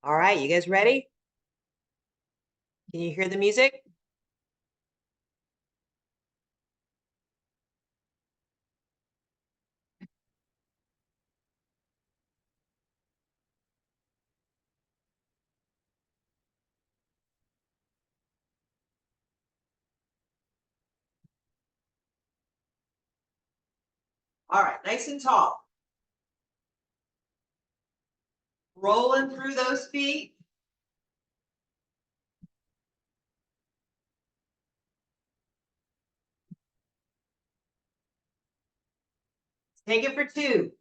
All right, you guys ready? Can you hear the music? All right, nice and tall. Rolling through those feet. Take it for 2.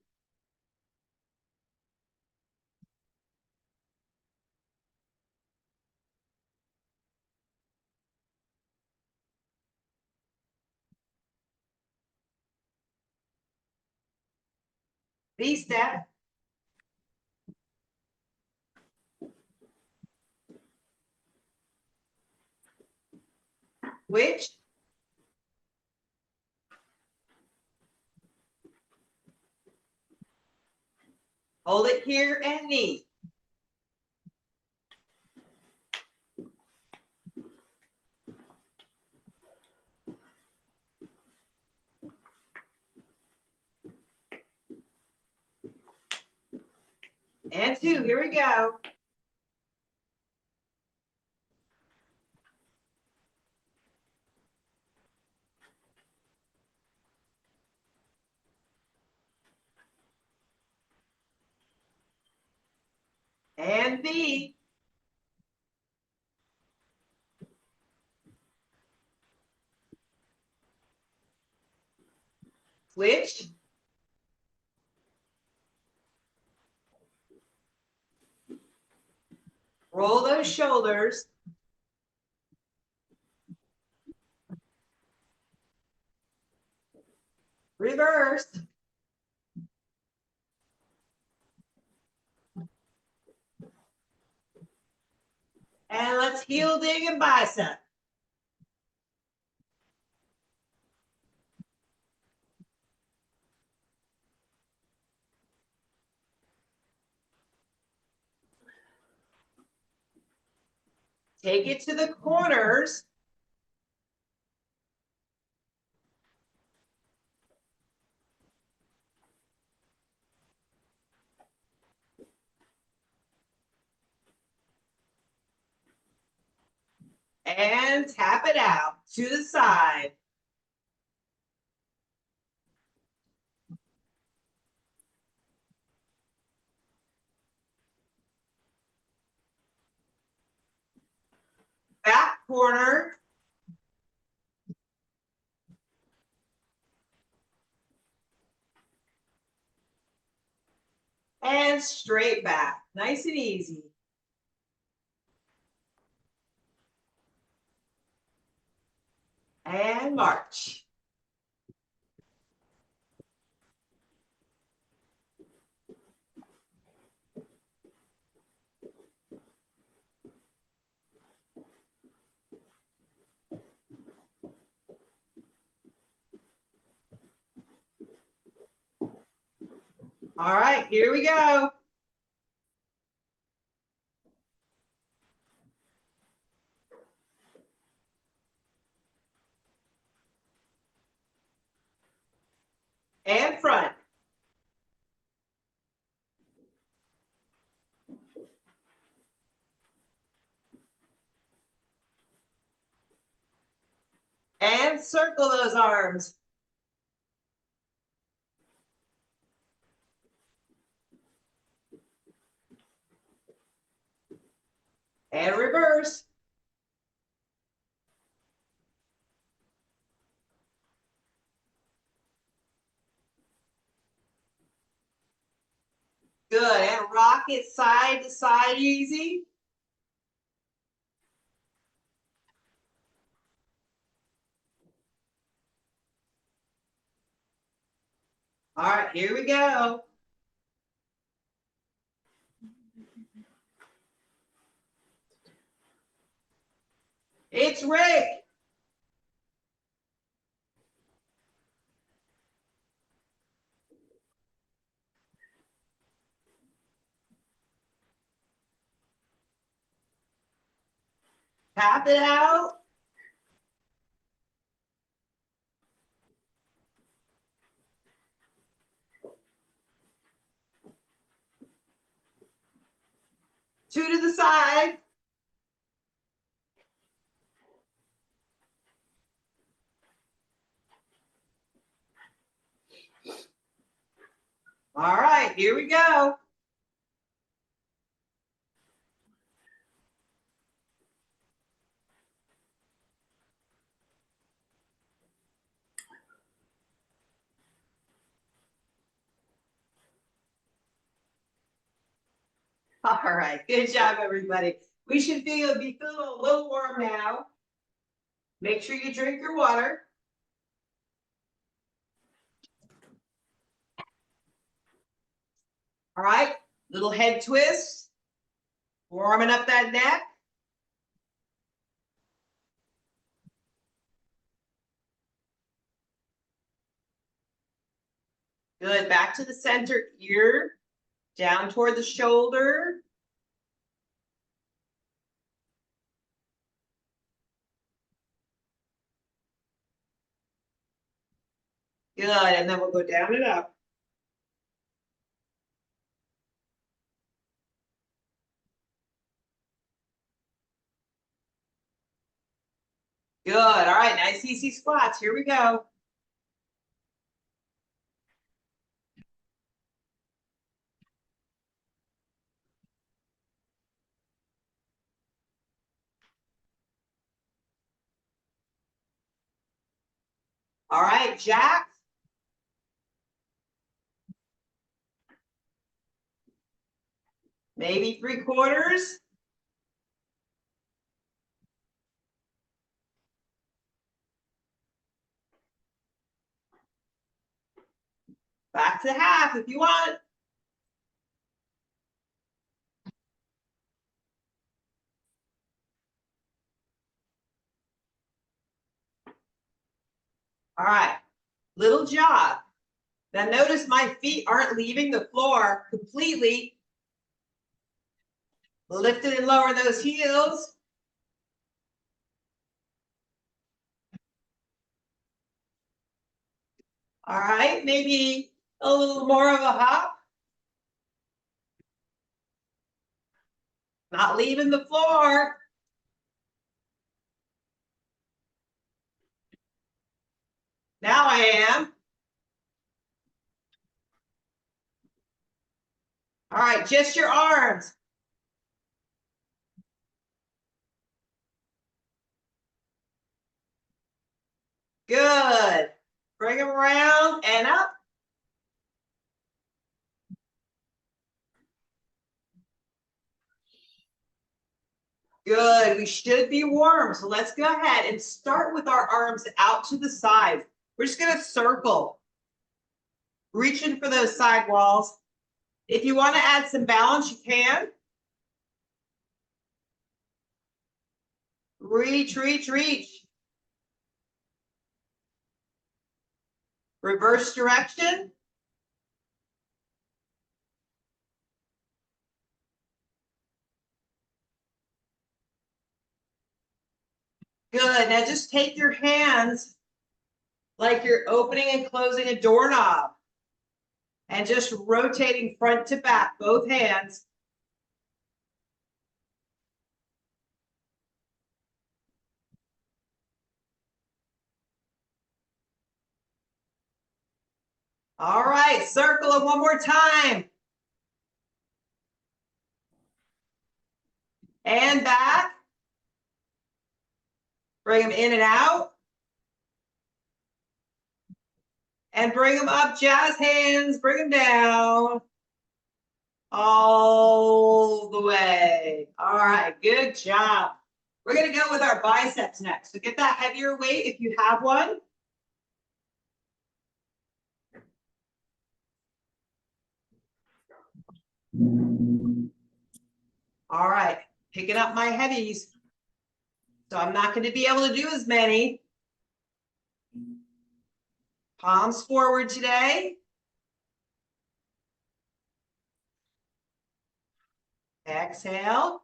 V-step. Which? Hold it here and knee. And 2, here we go. And V. Switch. Roll those shoulders. Reverse. And let's heel dig and bicep. Take it to the corners. And tap it out to the side. Back corner. And straight back. Nice and easy. And march. All right, here we go. And front. And circle those arms. And reverse. Good. And rock it side to side easy. All right, here we go. It's Rick. Tap it out. Two to the side. All right, here we go. All right, good job, everybody. We should be feeling a little warm now. Make sure you drink your water. All right, little head twist. Warming up that neck. Good, back to the center ear. Down toward the shoulder. Good, and then we'll go down and up. Good, all right, nice easy squats. Here we go. All right, jack. Maybe 3/4. Back to half if you want. All right, little jog. Now notice my feet aren't leaving the floor completely. Lift it and lower those heels. All right, maybe a little more of a hop. Not leaving the floor. Now I am. All right, just your arms. Good. Bring them around and up. Good. We should be warm. So let's go ahead and start with our arms out to the side. We're just going to circle. Reaching for those side walls. If you want to add some balance, you can. Reach, reach, reach. Reverse direction. Good. Now just take your hands like you're opening and closing a doorknob and just rotating front to back, both hands. All right, circle it one more time. And back. Bring them in and out. And bring them up, jazz hands, bring them down. All the way. All right, good job. We're going to go with our biceps next. So get that heavier weight if you have one. All right, picking up my heavies. So I'm not going to be able to do as many. Palms forward today. Exhale.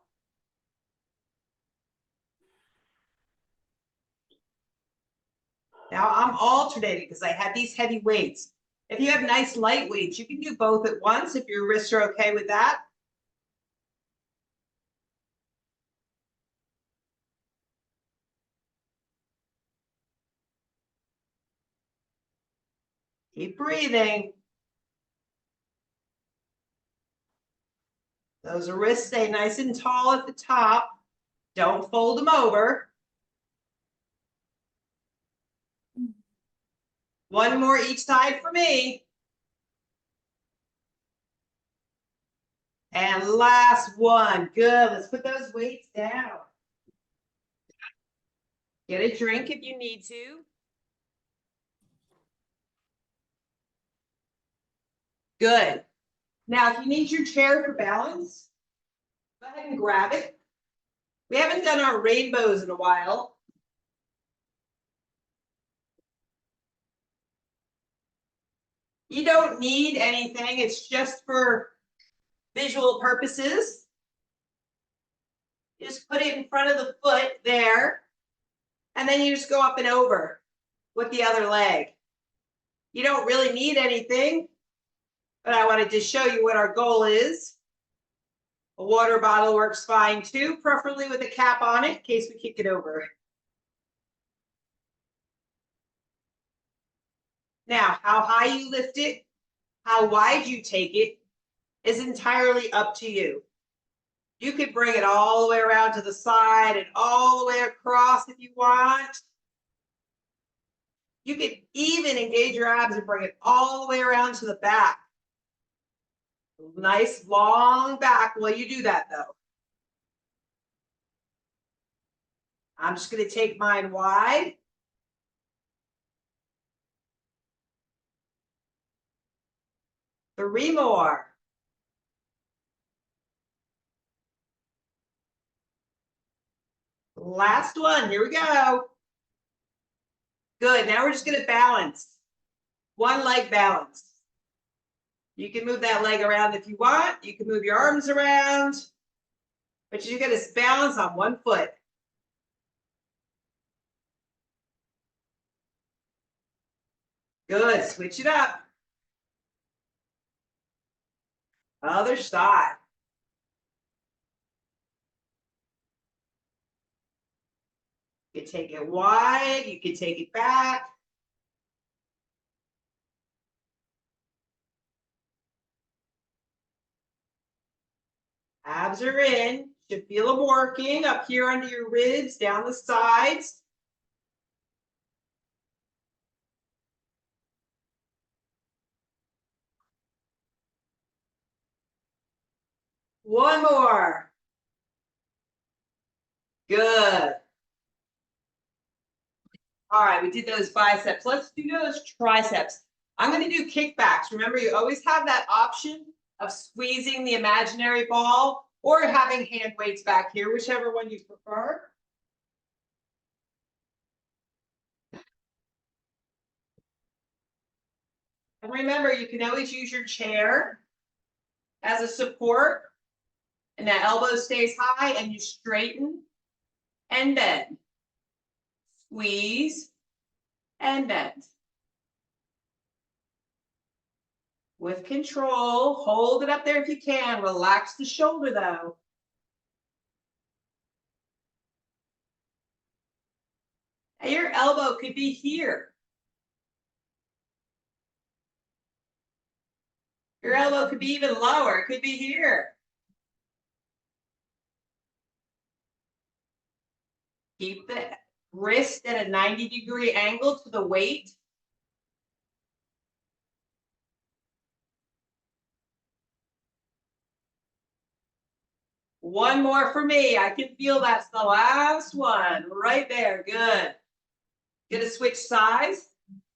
Now I'm alternating because I have these heavy weights. If you have nice light weights, you can do both at once if your wrists are okay with that. Keep breathing. Those wrists stay nice and tall at the top. Don't fold them over. One more each side for me. And last one. Good. Let's put those weights down. Get a drink if you need to. Good. Now, if you need your chair for balance, go ahead and grab it. We haven't done our rainbows in a while. You don't need anything. It's just for visual purposes. You just put it in front of the foot there, and then you just go up and over with the other leg. You don't really need anything, but I wanted to show you what our goal is. A water bottle works fine too, preferably with a cap on it in case we kick it over. Now, how high you lift it, how wide you take it is entirely up to you. You could bring it all the way around to the side and all the way across if you want. You could even engage your abs and bring it all the way around to the back. Nice long back while you do that though. I'm just going to take mine wide. Three more. Last one. Here we go. Good. Now we're just going to balance. One leg balance. You can move that leg around if you want. You can move your arms around. But you got to balance on one foot. Good. Switch it up. Other side. You can take it wide. You can take it back. Abs are in. Should feel them working up here under your ribs, down the sides. One more. Good. All right, we did those biceps. Let's do those triceps. I'm going to do kickbacks. Remember, you always have that option of squeezing the imaginary ball or having hand weights back here, whichever one you prefer. And remember, you can always use your chair as a support. And that elbow stays high and you straighten and bend. Squeeze and bend. With control, hold it up there if you can. Relax the shoulder though. And your elbow could be here. Your elbow could be even lower. It could be here. Keep the wrist at a 90-degree angle to the weight. One more for me. I can feel that's the last one. Right there. Good. Gonna switch sides.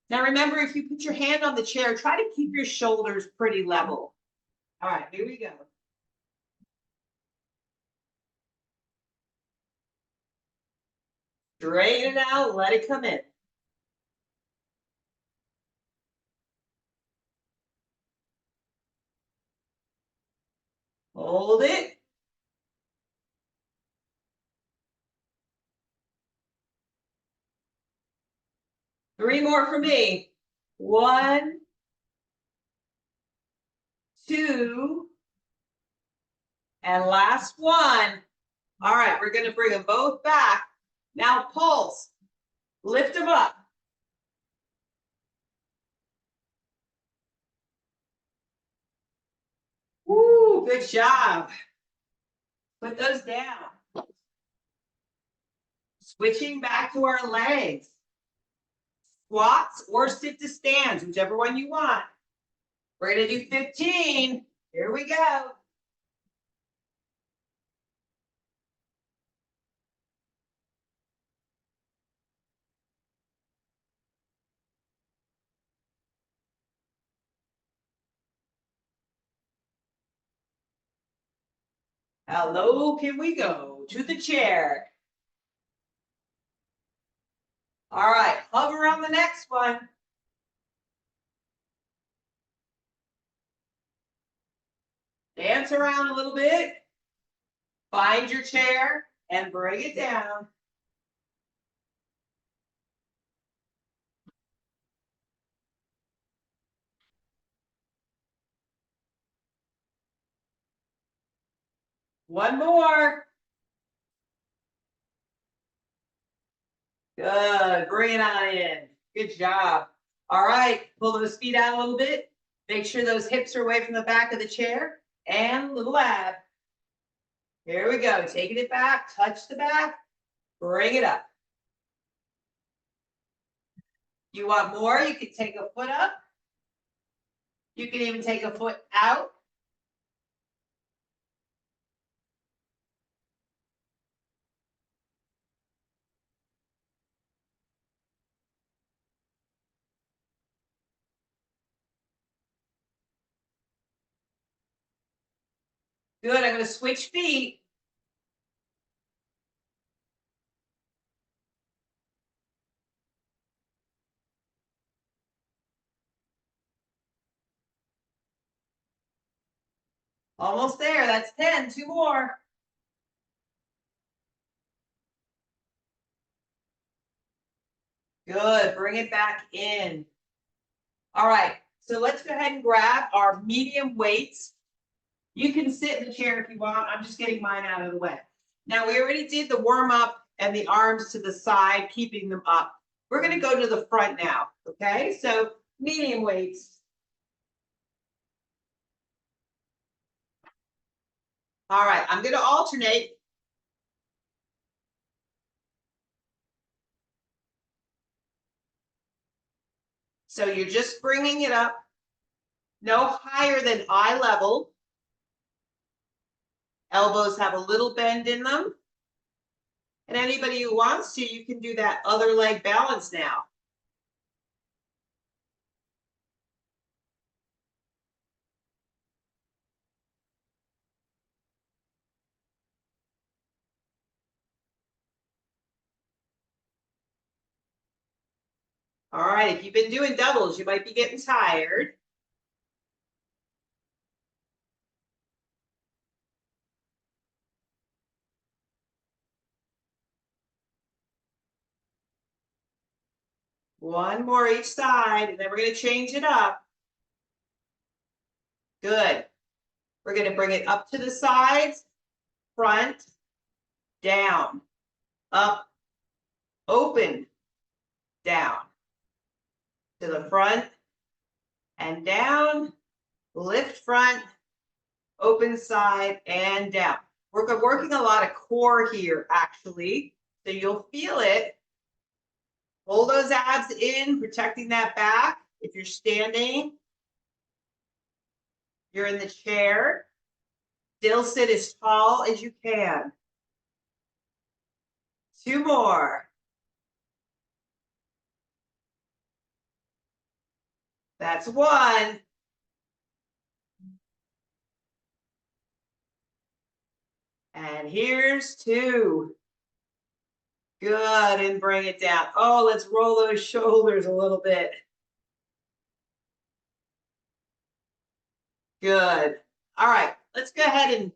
Now remember, if you put your hand on the chair, try to keep your shoulders pretty level. All right, here we go. Straighten it out, let it come in. Hold it. 3 more for me. 1, 2, and last one. All right, we're going to bring them both back. Now pulse. Lift them up. Woo, good job. Put those down. Switching back to our legs. Squats or sit to stands, whichever one you want. We're going to do 15. Here we go. How low can we go? To the chair. All right, hover on the next one. Dance around a little bit. Find your chair and bring it down. One more. Good, bring it on in. Good job. All right, pull those feet out a little bit. Make sure those hips are away from the back of the chair. And little ab. Here we go, taking it back, touch the back, bring it up. You want more, you can take a foot up. You can even take a foot out. Good, I'm gonna switch feet. Almost there, that's 10, 2 more. Good, bring it back in. All right, so let's go ahead and grab our medium weights. You can sit in the chair if you want. I'm just getting mine out of the way. Now we already did the warm up and the arms to the side, keeping them up. We're gonna go to the front now, okay? So medium weights. All right, I'm gonna alternate. So you're just bringing it up, no higher than eye level. Elbows have a little bend in them. And anybody who wants to, you can do that other leg balance now. All right, if you've been doing doubles, you might be getting tired. One more each side, and then we're going to change it up. Good. We're going to bring it up to the sides, front, down, up, open, down, to the front, and down, lift front, open side, and down. We're working a lot of core here, actually, so you'll feel it. Hold those abs in, protecting that back. If you're standing, you're in the chair. Still sit as tall as you can. 2 more. That's 1. And here's 2. Good, and bring it down. Oh, let's roll those shoulders a little bit. Good. All right, let's go ahead and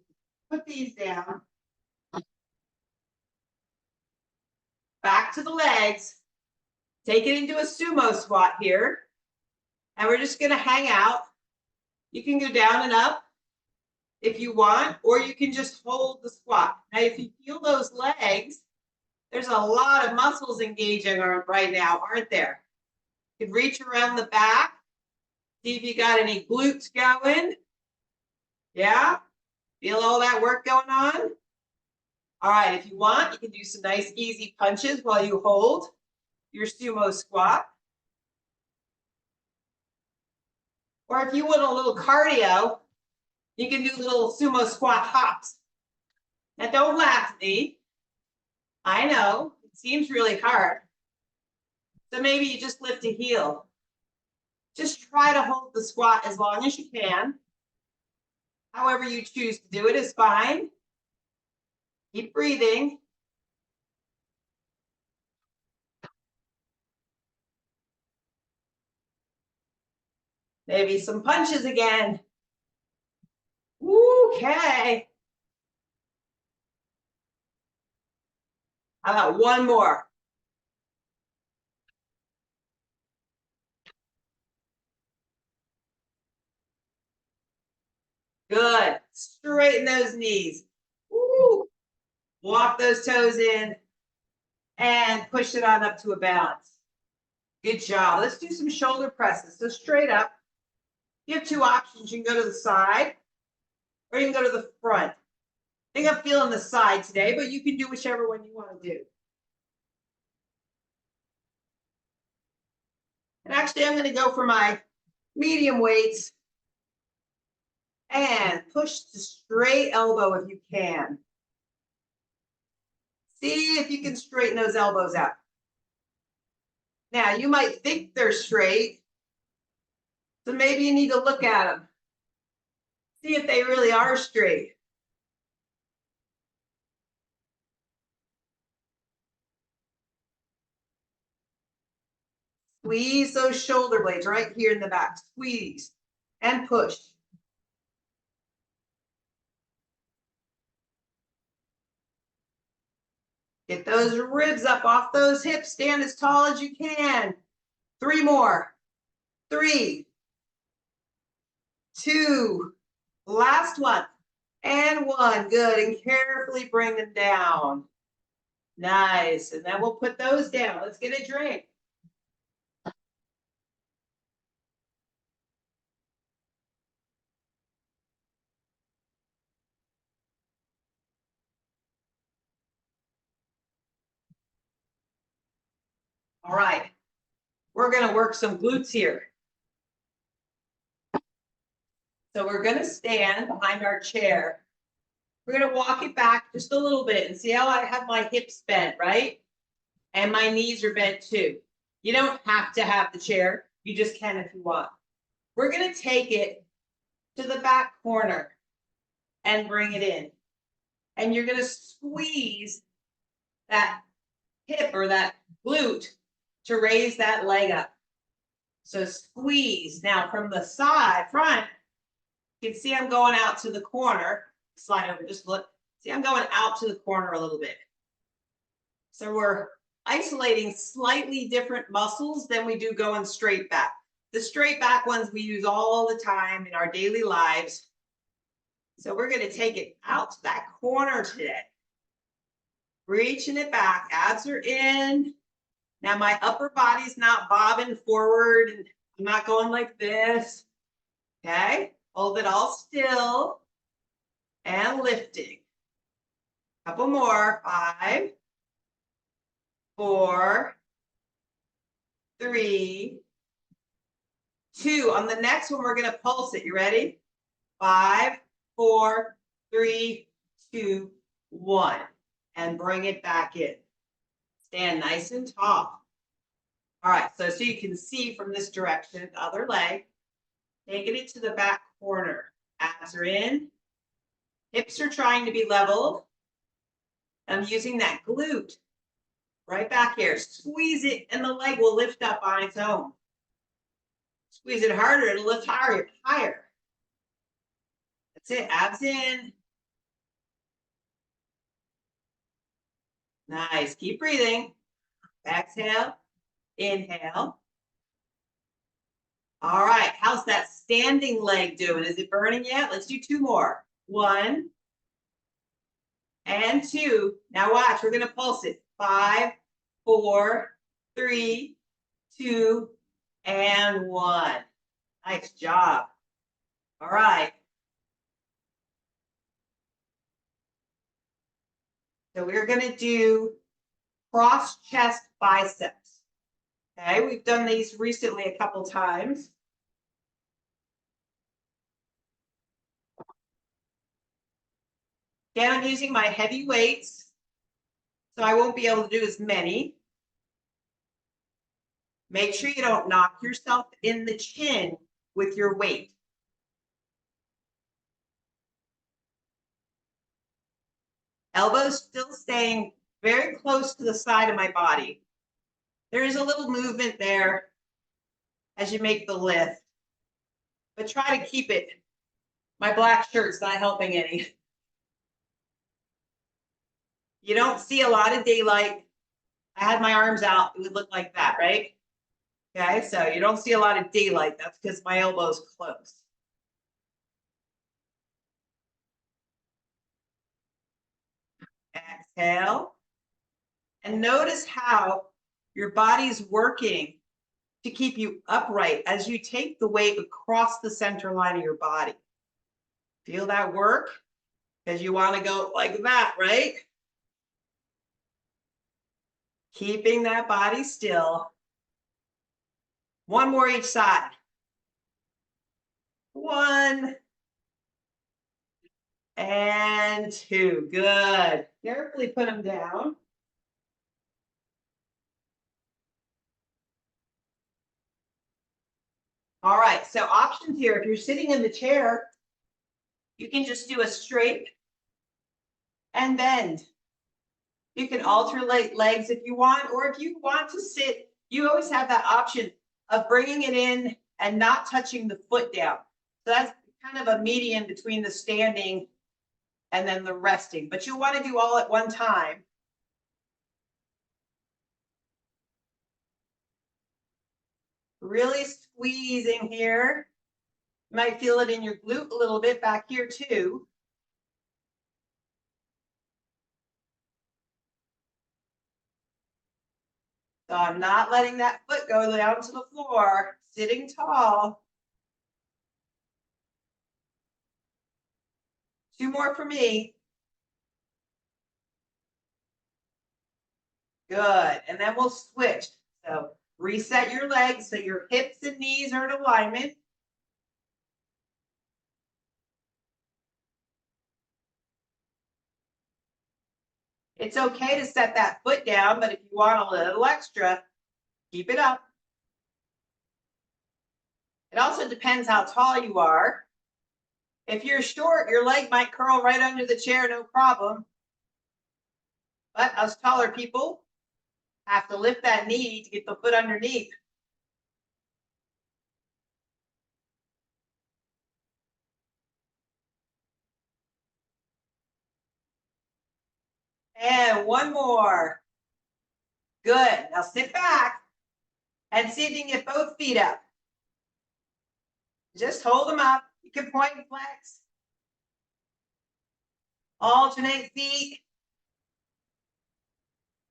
put these down. Back to the legs. Take it into a sumo squat here. And we're just going to hang out. You can go down and up if you want, or you can just hold the squat. Now, if you feel those legs, there's a lot of muscles engaging right now, aren't there? You can reach around the back. See if you got any glutes going. Yeah? Feel all that work going on? All right, if you want, you can do some nice easy punches while you hold your sumo squat. Or if you want a little cardio, you can do little sumo squat hops. Now don't laugh at me. I know, it seems really hard. So maybe you just lift a heel. Just try to hold the squat as long as you can. However you choose to do it is fine. Keep breathing. Maybe some punches again. Okay. How about one more? Good. Straighten those knees. Woo. Walk those toes in and push it on up to a balance. Good job. Let's do some shoulder presses. So straight up. You have two options. You can go to the side or you can go to the front. I think I'm feeling the side today, but you can do whichever one you want to do. And actually, I'm going to go for my medium weights and push the straight elbow if you can. See if you can straighten those elbows out. Now, you might think they're straight, so maybe you need to look at them. See if they really are straight. Squeeze those shoulder blades right here in the back. Squeeze and push. Get those ribs up off those hips. Stand as tall as you can. 3 more. 3, 2, last one. And 1. Good. And carefully bring them down. Nice. And then we'll put those down. Let's get a drink. All right. We're going to work some glutes here. So we're going to stand behind our chair. We're going to walk it back just a little bit and see how I have my hips bent, right? And my knees are bent too. You don't have to have the chair. You just can if you want. We're going to take it to the back corner and bring it in. And you're going to squeeze that hip or that glute to raise that leg up. So squeeze. Now from the side, front, you can see I'm going out to the corner. Slide over, just look. See, I'm going out to the corner a little bit. So we're isolating slightly different muscles than we do going straight back. The straight back ones we use all the time in our daily lives. So we're going to take it out to that corner today. Reaching it back, abs are in. Now my upper body's not bobbing forward and I'm not going like this. Okay, hold it all still and lifting. Couple more. 5, 4, 3, 2. On the next one, we're going to pulse it. You ready? 5, 4, 3, 2, 1. And bring it back in. Stand nice and tall. All right, so you can see from this direction, the other leg, taking it to the back corner. Abs are in. Hips are trying to be leveled. I'm using that glute right back here. Squeeze it and the leg will lift up on its own. Squeeze it harder, it'll lift higher. That's it, abs in. Nice, keep breathing. Exhale Inhale. All right, how's that standing leg doing? Is it burning yet? Let's do 2 more. 1 and 2. Now watch, we're gonna pulse it. 5, 4, 3, 2, and 1. Nice job. All right. So we're gonna do cross chest biceps. Okay, we've done these recently a couple times. Again, I'm using my heavy weights, so I won't be able to do as many. Make sure you don't knock yourself in the chin with your weight. Elbows still staying very close to the side of my body. There is a little movement there as you make the lift, but try to keep it. My black shirt's not helping any. You don't see a lot of daylight. I had my arms out, it would look like that, right? Okay, so you don't see a lot of daylight. That's because my elbow's close. Exhale. And notice how your body's working to keep you upright as you take the weight across the center line of your body. Feel that work? Because you want to go like that, right? Keeping that body still. 1 more each side. 1 and 2. Good. Carefully put them down. All right, so options here. If you're sitting in the chair, you can just do a straight and bend. You can alternate legs if you want, or if you want to sit, you always have that option of bringing it in and not touching the foot down. So that's kind of a median between the standing and then the resting, but you want to do all at one time. Really squeezing here. You might feel it in your glute a little bit back here too. So I'm not letting that foot go down to the floor, sitting tall. 2 more for me. Good, and then we'll switch. So reset your legs so your hips and knees are in alignment. It's okay to set that foot down, but if you want a little extra, keep it up. It also depends how tall you are. If you're short, your leg might curl right under the chair, no problem. But us taller people have to lift that knee to get the foot underneath. And 1 more. Good. Now sit back and see if you can get both feet up. Just hold them up. You can point and flex. Alternate feet.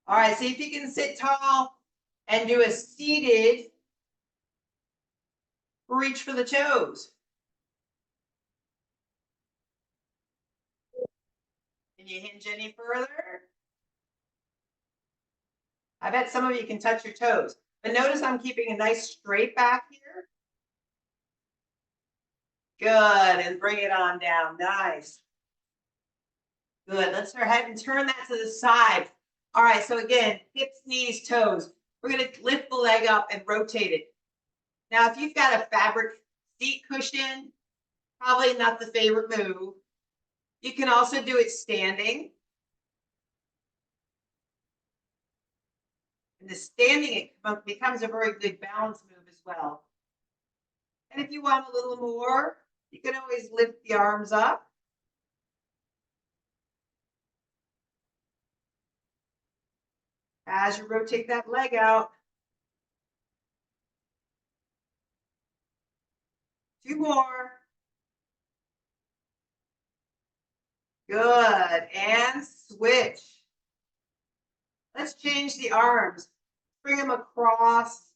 All right, see if you can sit tall and do a seated reach for the toes. Can you hinge any further? I bet some of you can touch your toes. But notice I'm keeping a nice straight back here. Good, and bring it on down. Nice. Good, let's go ahead and turn that to the side. All right, so again, hips, knees, toes. We're gonna lift the leg up and rotate it. Now, if you've got a fabric seat cushion, probably not the favorite move. You can also do it standing. And the standing, it becomes a very good balance move as well. And if you want a little more, you can always lift the arms up. As you rotate that leg out. 2 more. Good, and switch. Let's change the arms. Bring them across,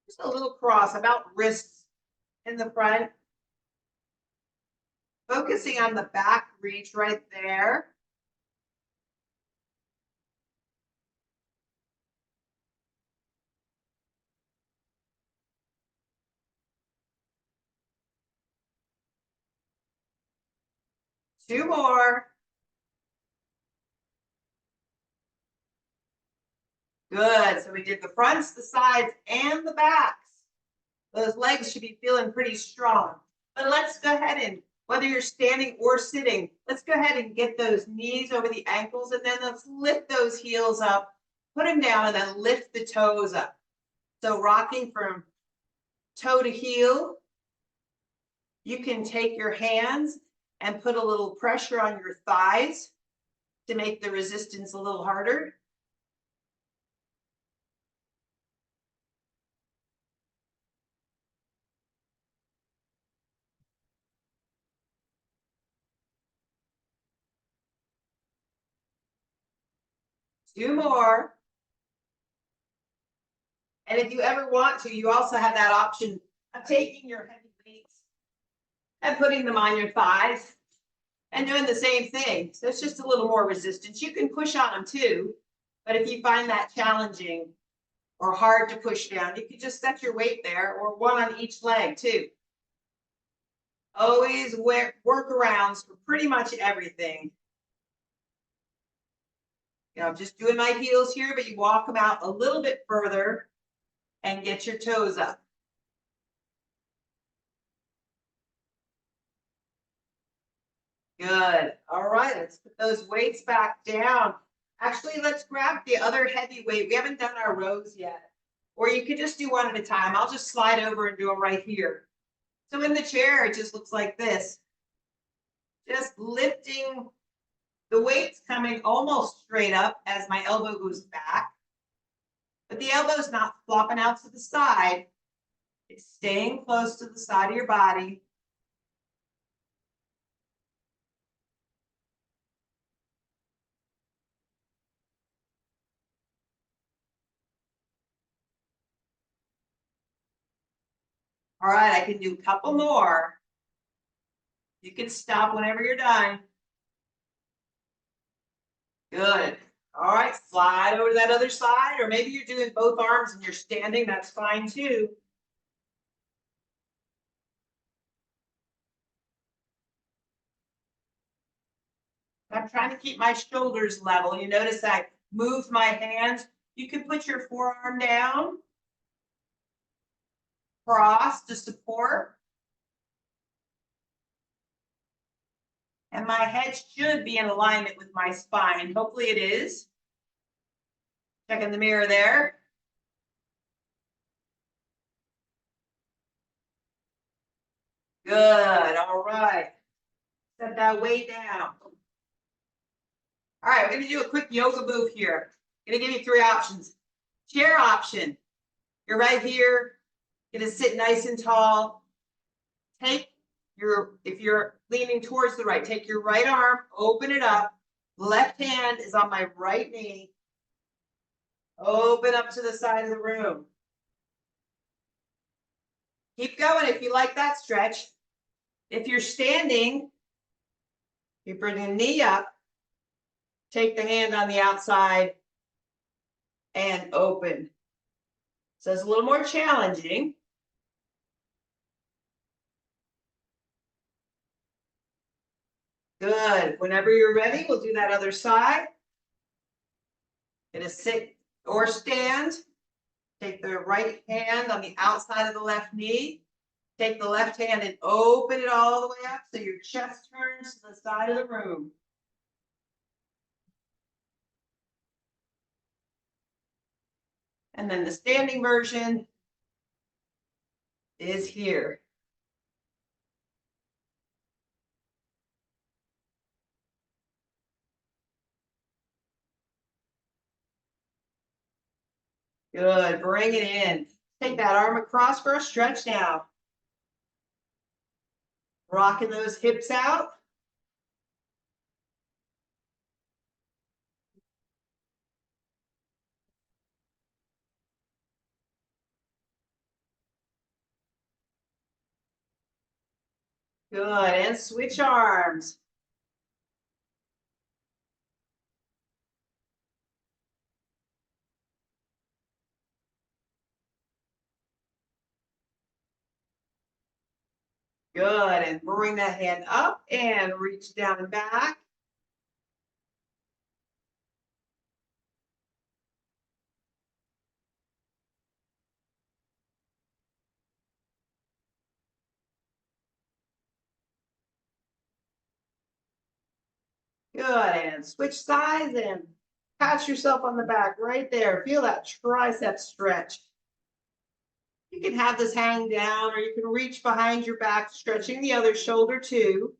just a little cross, about wrists in the front. Focusing on the back reach right there. Two more. Good. So we did the fronts, the sides, and the backs. Those legs should be feeling pretty strong. But let's go ahead and, whether you're standing or sitting, let's go ahead and get those knees over the ankles, and then let's lift those heels up, put them down, and then lift the toes up. So rocking from toe to heel. You can take your hands and put a little pressure on your thighs to make the resistance a little harder. Two more. And if you ever want to, you also have that option of taking your heavy weights and putting them on your thighs and doing the same thing. So it's just a little more resistance. You can push on them too, but if you find that challenging or hard to push down, you can just set your weight there, or one on each leg too. Always workarounds for pretty much everything. You know, I'm just doing my heels here, but you walk them out a little bit further and get your toes up. Good. All right, let's put those weights back down. Actually, let's grab the other heavy weight. We haven't done our rows yet. Or you could just do one at a time. I'll just slide over and do them right here. So in the chair, it just looks like this. Just lifting the weights, coming almost straight up as my elbow goes back. But the elbow's not flopping out to the side. It's staying close to the side of your body. All right, I can do a couple more. You can stop whenever you're done. Good. All right, slide over to that other side, or maybe you're doing both arms and you're standing, that's fine too. I'm trying to keep my shoulders level. You notice I moved my hands. You can put your forearm down, cross to support. And my head should be in alignment with my spine. Hopefully it is. Check in the mirror there. Good. All right. Set that weight down. All right, we're going to do a quick yoga move here. I'm going to give you 3 options. Chair option. You're right here. Going to sit nice and tall. Take your, if you're leaning towards the right, take your right arm, open it up. Left hand is on my right knee. Open up to the side of the room. Keep going if you like that stretch. If you're standing, you bring the knee up, take the hand on the outside, and open. So it's a little more challenging. Good. Whenever you're ready, we'll do that other side. Gonna sit or stand. Take the right hand on the outside of the left knee. Take the left hand and open it all the way up so your chest turns to the side of the room. And then the standing version is here. Good. Bring it in. Take that arm across for a stretch now. Rocking those hips out. Good, and switch arms. Good, and bring that hand up and reach down and back. Good, and switch sides and pat yourself on the back right there. Feel that tricep stretch. You can have this hang down or you can reach behind your back, stretching the other shoulder too.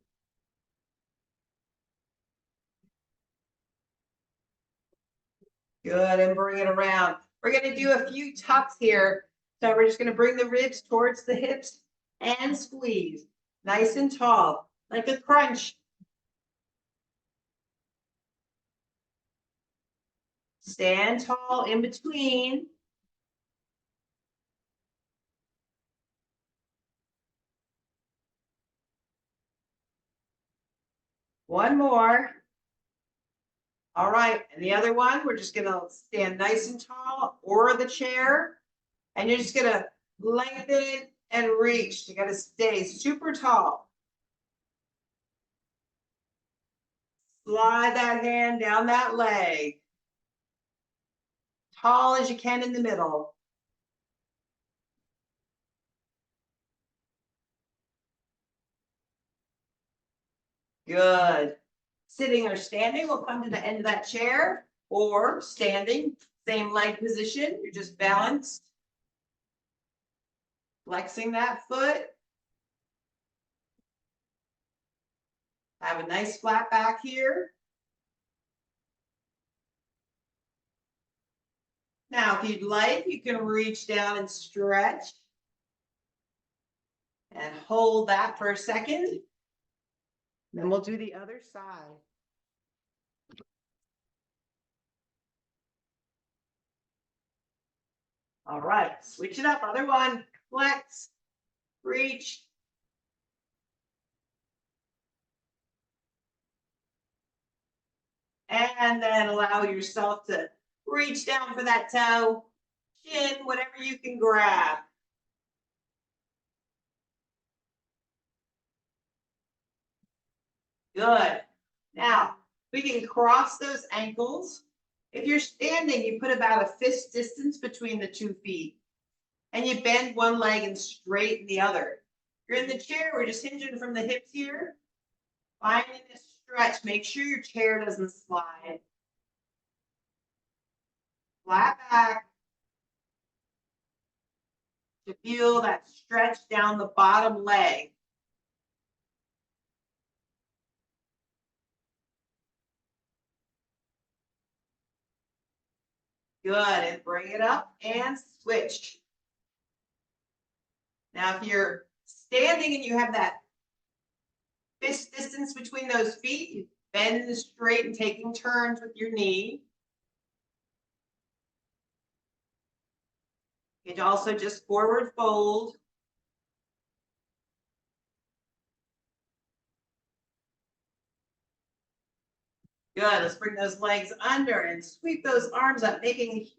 Good, and bring it around. We're going to do a few tucks here. So we're just going to bring the ribs towards the hips and squeeze. Nice and tall, like a crunch. Stand tall in between. One more. All right, and the other one, we're just gonna stand nice and tall or the chair, and you're just gonna lengthen and reach. You gotta stay super tall. Slide that hand down that leg. Tall as you can in the middle. Good. Sitting or standing, we'll come to the end of that chair, or standing, same leg position, you're just balanced. Flexing that foot. Have a nice flat back here. Now, if you'd like, you can reach down and stretch. And hold that for a second. Then we'll do the other side. All right, switch it up. Other one, flex, reach. And then allow yourself to reach down for that toe, chin, whatever you can grab. Good. Now, we can cross those ankles. If you're standing, you put about a fist distance between the 2 feet. And you bend one leg and straighten the other. If you're in the chair, we're just hinging from the hips here. Finding this stretch. Make sure your chair doesn't slide. Flat back. To feel that stretch down the bottom leg. Good, and bring it up and switch. Now, if you're standing and you have that fist distance between those feet, you bend straight and taking turns with your knee. You can also just forward fold. Good, let's bring those legs under and sweep those arms up, making a